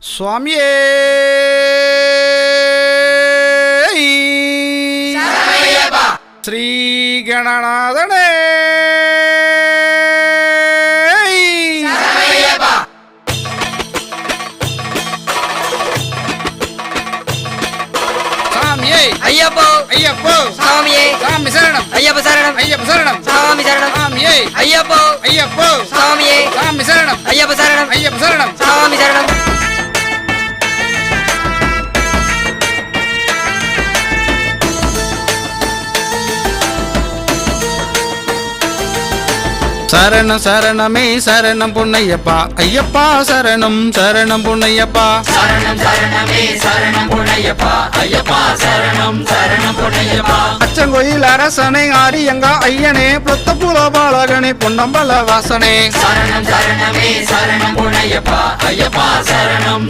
சுவாமியே ஸ்ரீ கணநாதனே சாமியே ஐயப்போ ஐயப்போ சாமியே சாமி சரணம் ஐயப்ப சரணம் ஐயப்ப சரணம் சாமி சரணம் சாமியே ஐயப்போ ஐயப்போ சாமியே சாமி சரணம் ஐயப்ப சரணம் ஐயப்ப சரணம் சாமி சரணம் சரணம் சரணமே சரணம் பொன்னையப்பா ஐயப்பா சரணம் சரணம் பொன்னையப்பா சரணம் சரணமே சரணம் பொன்னையப்பா ஐயப்பா சரணம் சரணம் பொன்னையப்பா அச்சங்கோயில் அரசனை ஆரியங்கா ஐயனே புத்தபுல பாலகனே பொன்னம்பல வாசனே சரணம் சரணமே சரணம் பொன்னையப்பா ஐயப்பா சரணம்